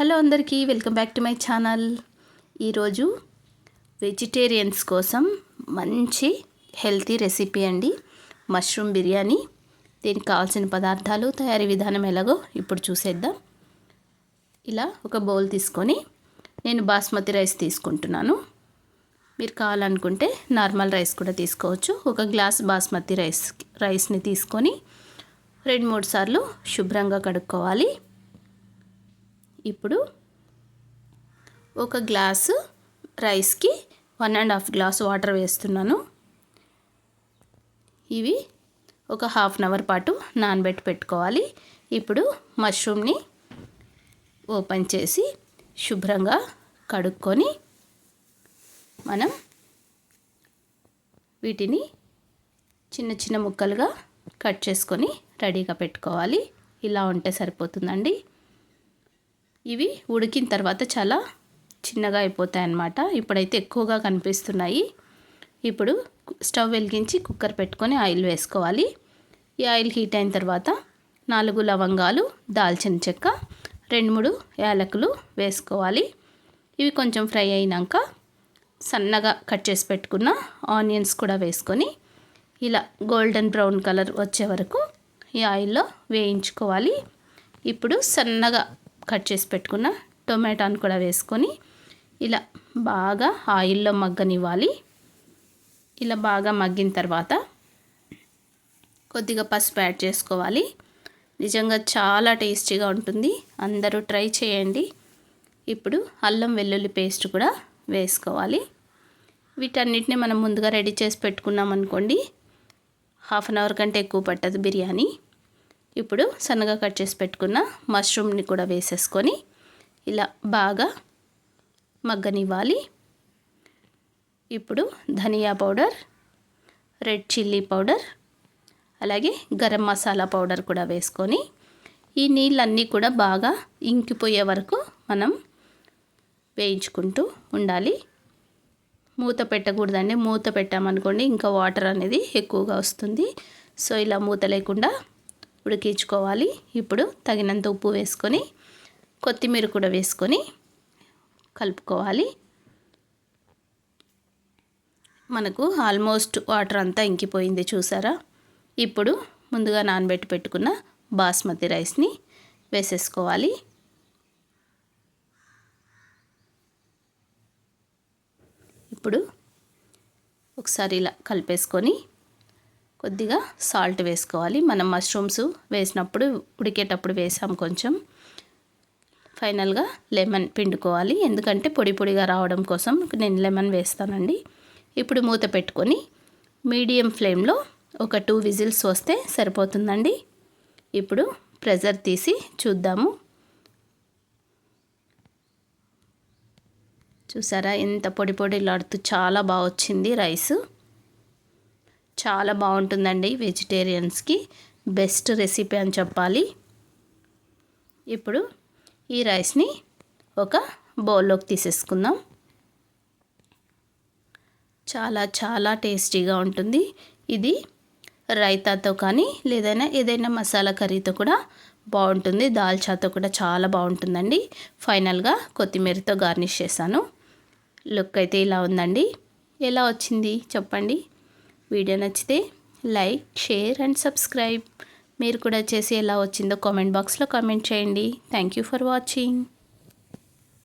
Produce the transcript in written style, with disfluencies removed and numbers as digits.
Hello అందరికీ welcome back to my channel. ఈరోజు vegetarians కోసం మంచి హెల్తీ రెసిపీ అండి, మష్రూమ్ బిర్యానీ. దీనికి కావాల్సిన పదార్థాలు, తయారీ విధానం ఎలాగో ఇప్పుడు చూసేద్దాం. ఇలా ఒక బౌల్ తీసుకొని నేను బాస్మతి రైస్ తీసుకుంటున్నాను. మీరు కావాలనుకుంటే నార్మల్ రైస్ కూడా తీసుకోవచ్చు. ఒక గ్లాస్ బాస్మతి రైస్ని తీసుకొని 2-3 సార్లు శుభ్రంగా కడుక్కోవాలి. ఇప్పుడు ఒక గ్లాసు రైస్కి 1.5 గ్లాసు వాటర్ వేస్తున్నాను. ఇవి ఒక హాఫ్ అన్ అవర్ పాటు నానబెట్టి పెట్టుకోవాలి. ఇప్పుడు మష్రూమ్ని ఓపెన్ చేసి శుభ్రంగా కడుక్కొని మనం వీటిని చిన్న చిన్న ముక్కలుగా కట్ చేసుకొని రెడీగా పెట్టుకోవాలి. ఇలా ఉంటే సరిపోతుందండి. ఇవి ఉడికిన తర్వాత చాలా చిన్నగా అయిపోతాయి అన్నమాట. ఇప్పుడైతే ఎక్కువగా కనిపిస్తున్నాయి. ఇప్పుడు స్టవ్ వెలిగించి కుక్కర్ పెట్టుకొని ఆయిల్ వేసుకోవాలి. ఈ ఆయిల్ హీట్ అయిన తర్వాత 4 లవంగాలు, దాల్చిన చెక్క, 2-3 యాలకులు వేసుకోవాలి. ఇవి కొంచెం ఫ్రై అయినాక సన్నగా కట్ చేసి పెట్టుకున్న ఆనియన్స్ కూడా వేసుకొని ఇలా గోల్డెన్ బ్రౌన్ కలర్ వచ్చే వరకు ఈ ఆయిల్లో వేయించుకోవాలి. ఇప్పుడు సన్నగా కట్ చేసి పెట్టుకున్న టొమాటోని కూడా వేసుకొని ఇలా బాగా ఆయిల్లో మగ్గనివ్వాలి. ఇలా బాగా మగ్గిన తర్వాత కొద్దిగా పసుపు యాడ్ చేసుకోవాలి. నిజంగా చాలా టేస్టీగా ఉంటుంది, అందరూ ట్రై చేయండి. ఇప్పుడు అల్లం వెల్లుల్లి పేస్ట్ కూడా వేసుకోవాలి. వీటన్నిటిని మనం ముందుగా రెడీ చేసి పెట్టుకున్నాం అనుకోండి, హాఫ్ అన్ అవర్ కంటే ఎక్కువ పట్టదు బిర్యానీ. ఇప్పుడు సన్నగా కట్ చేసి పెట్టుకున్న మష్రూమ్ని కూడా వేసేసుకొని ఇలా బాగా మగ్గనివ్వాలి. ఇప్పుడు ధనియా పౌడర్, రెడ్ చిల్లీ పౌడర్, అలాగే గరం మసాలా పౌడర్ కూడా వేసుకొని ఈ నీళ్ళన్నీ కూడా బాగా ఇంకిపోయే వరకు మనం వేయించుకుంటూ ఉండాలి. మూత పెట్టకూడదండి. మూత పెట్టామనుకోండి ఇంకా వాటర్ అనేది ఎక్కువగా వస్తుంది. సో ఇలా మూత లేకుండా ఉడికించుకోవాలి. ఇప్పుడు తగినంత ఉప్పు వేసుకొని కొత్తిమీర కూడా వేసుకొని కలుపుకోవాలి. మనకు ఆల్మోస్ట్ వాటర్ అంతా ఇంకిపోయింది చూసారా. ఇప్పుడు ముందుగా నానబెట్టి పెట్టుకున్న బాస్మతి రైస్ని వేసేసుకోవాలి. ఇప్పుడు ఒకసారి ఇలా కలిపేసుకొని కొద్దిగా సాల్ట్ వేసుకోవాలి. మనం మష్రూమ్స్ వేసినప్పుడు ఉడికేటప్పుడు వేసాం కొంచెం. ఫైనల్గా లెమన్ పిండుకోవాలి, ఎందుకంటే పొడి పొడిగా రావడం కోసం నేను లెమన్ వేస్తానండి. ఇప్పుడు మూత పెట్టుకొని మీడియం ఫ్లేమ్లో ఒక 2 విజిల్స్ వస్తే సరిపోతుందండి. ఇప్పుడు ప్రెషర్ తీసి చూద్దాము. చూసారా ఎంత పొడి పొడిలాడుతూ చాలా బాగా వచ్చింది రైస్. చాలా బాగుంటుందండి, వెజిటేరియన్స్కి బెస్ట్ రెసిపీ అని చెప్పాలి. ఇప్పుడు ఈ రైస్ని ఒక బౌల్లోకి తీసేసుకుందాం. చాలా చాలా టేస్టీగా ఉంటుంది. ఇది రైతాతో కానీ ఏదైనా మసాలా కర్రీతో కూడా బాగుంటుంది. దాల్చాతో కూడా చాలా బాగుంటుందండి. ఫైనల్గా కొత్తిమీరతో గార్నిష్ చేశాను. లుక్ అయితే ఇలా ఉందండి. ఎలా వచ్చింది చెప్పండి. వీడియో నచ్చితే లైక్, షేర్ అండ్ సబ్స్క్రైబ్. మీరు కూడా చేసి ఎలా వచ్చిందో కామెంట్ బాక్స్లో కామెంట్ చేయండి. Thank you for watching.